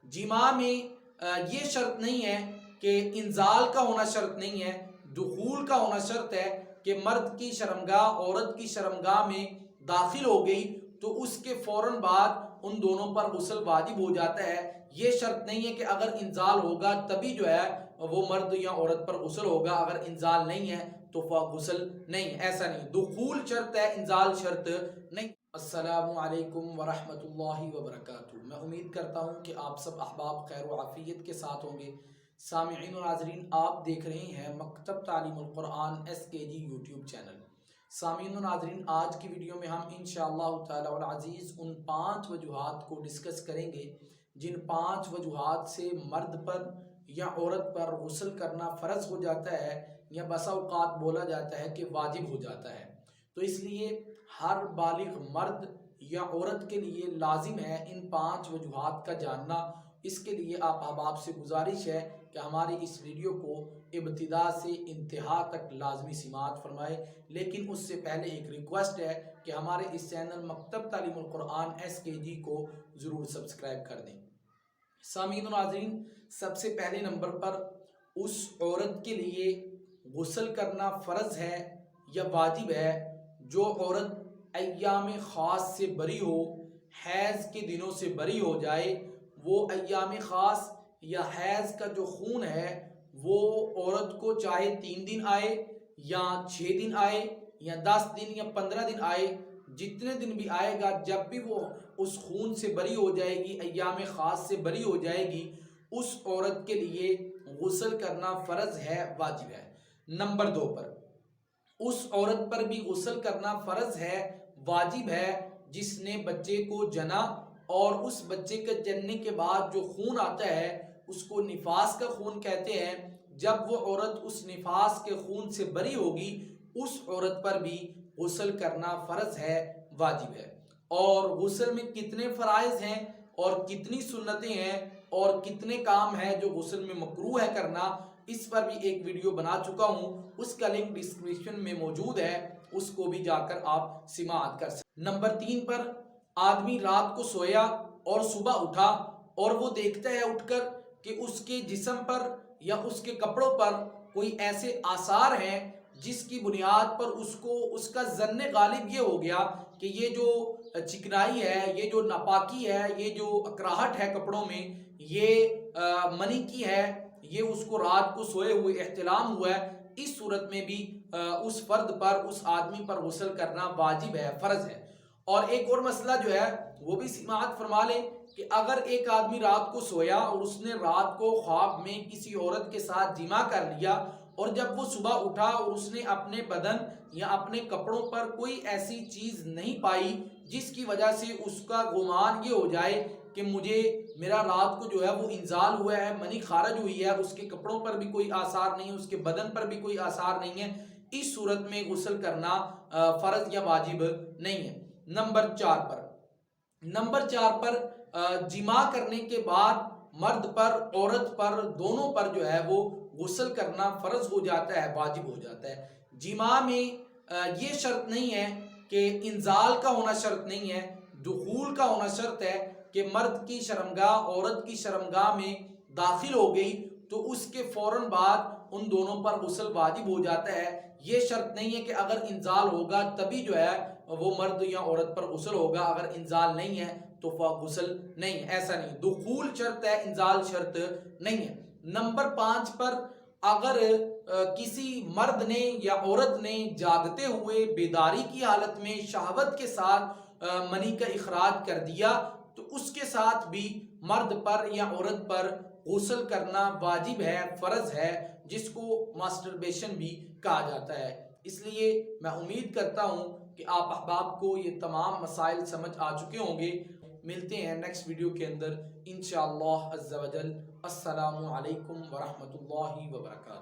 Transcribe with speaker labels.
Speaker 1: जिमा में ये शर्त नहीं है कि इंजाल का होना शर्त नहीं है, दुखूल का होना शर्त है कि मर्द की शर्मगाह औरत की शर्मगाह में दाखिल हो गई तो उसके फौरन बाद उन दोनों पर गुस्ल वाजिब हो जाता है। ये शर्त नहीं है कि अगर इंजाल होगा तभी जो है वो मर्द या औरत पर गुस्ल होगा, अगर इंजाल नहीं है तो गुस्ल नहीं, ऐसा नहीं। दुखूल शर्त है, इंजाल शर्त नहीं। अस्सलामु अलैकुम वरहमतुल्लाहि वबरकातुहू। मैं उम्मीद करता हूँ कि आप सब अहबाब खैर व आफियत के साथ होंगे। सामिईन और नाज़रीन, आप देख रहे हैं मकतब तालीमुल कुरान SKG यूट्यूब चैनल। सामिईन और नाज़रीन, आज की वीडियो में हम इंशाअल्लाह ताला वल अज़ीज़ उन 5 वजूहात को डिस्कस करेंगे जिन 5 वजूहात से मर्द पर या औरत पर गुस्ल करना फ़र्ज़ हो जाता है या बसा औक़ात बोला जाता है कि वाजिब हो जाता है। तो इसलिए हर बालिग मर्द या औरत के लिए लाजिम है इन 5 वजूहात का जानना। इसके लिए आप अहबाब से गुजारिश है कि हमारी इस वीडियो को इब्तिदा से इंतहा तक लाजमी समाअत फरमाए। लेकिन उससे पहले एक रिक्वेस्ट है कि हमारे इस चैनल मकतब तालीमुल कुरान SKG को ज़रूर सब्सक्राइब कर दें। सामीन और नाज़रीन, सबसे पहले नंबर पर उस औरत के लिए गुस्ल करना फ़र्ज़ है या वाजिब है जो औरत अय्याम ख़ास से बरी हो, हैज़ के दिनों से बरी हो जाए। वो अय्याम ख़ास या हैज़ का जो खून है वो औरत को चाहे 3 दिन आए या 6 दिन आए या 10 दिन या 15 दिन आए, जितने दिन भी आएगा, जब भी वो उस खून से बरी हो जाएगी, अय्याम ख़ास से बरी हो जाएगी, उस औरत के लिए गुस्ल करना फ़र्ज़ है, वाजिब है। नंबर 2 पर उस औरत पर भी गुस्ल करना फ़र्ज़ है, वाजिब है जिसने बच्चे को जना और उस बच्चे के जनने के बाद जो खून आता है उसको निफास का खून कहते हैं। जब वो औरत उस निफास के खून से बरी होगी, उस औरत पर भी गुस्ल करना फ़र्ज़ है, वाजिब है। और गुस्ल में कितने फ़राइज़ हैं और कितनी सुन्नतें हैं और कितने काम हैं जो गुस्ल में मकरूह है करना, इस पर भी एक वीडियो बना चुका हूँ, उसका लिंक डिस्क्रिप्शन में मौजूद है, उसको भी जाकर आप समाअत कर सकते। नंबर 3 पर आदमी रात को सोया और सुबह उठा और वो देखता है उठकर कि उसके जिस्म पर या उसके कपड़ों पर कोई ऐसे आसार हैं जिसकी बुनियाद पर उसको उसका ज़न्ने गालिब ये हो गया कि ये जो चिकनाई है, ये जो नापाकी है, ये जो अकराहट है कपड़ों में, ये मनी की है, ये उसको रात को सोए हुए एहतिलाम हुआ है। इस सूरत में भी उस फर्द पर, उस आदमी पर गुस्ल करना वाजिब है, फ़र्ज़ है। और एक और मसला जो है वो भी समाअत फरमा लें कि अगर एक आदमी रात को सोया और उसने रात को ख्वाब में किसी औरत के साथ जिमा कर लिया और जब वो सुबह उठा और उसने अपने बदन या अपने कपड़ों पर कोई ऐसी चीज़ नहीं पाई जिसकी वजह से उसका गुमान ये हो जाए कि मुझे मेरा रात को जो है वो इंजाल हुआ है, मनी खारज हुई है, उसके कपड़ों पर भी कोई आसार नहीं है, उसके बदन पर भी कोई आसार नहीं है, इस सूरत में गुस्ल करना फ़र्ज़ या वाजिब नहीं है। नंबर 4 पर जिमा करने के बाद मर्द पर औरत पर दोनों पर जो है वो गुस्ल करना फ़र्ज़ हो जाता है, वाजिब हो जाता है। जिमा में ये शर्त नहीं है कि इंजाल का होना शर्त नहीं है, दुखूल का होना शर्त है कि मर्द की शर्मगाह औरत की शर्मगाह में दाखिल हो गई तो उसके फौरन बाद उन दोनों पर गुस्ल वाजिब हो जाता है। ये शर्त नहीं है कि अगर इंजाल होगा तभी जो है वो मर्द या औरत पर गुस्ल होगा, अगर इंजाल नहीं है तो गुस्ल नहीं, ऐसा नहीं। दुखूल शर्त है, इंजाल शर्त नहीं है। नंबर 5 पर अगर किसी मर्द ने या औरत ने जागते हुए बेदारी की हालत में शहावत के साथ मनी का इखराज कर दिया तो उसके साथ भी मर्द पर या औरत पर गुस्ल करना वाजिब है, फ़र्ज़ है, जिसको मास्टरबेशन भी कहा जाता है। इसलिए मैं उम्मीद करता हूँ कि आप अहबाब को ये तमाम मसाइल समझ आ चुके होंगे। मिलते हैं नेक्स्ट वीडियो के अंदर इंशाअल्लाह अज़्ज़ा वजल। अस्सलामु अलैकुम वरहमतुल्लाहि वबरकातुहू।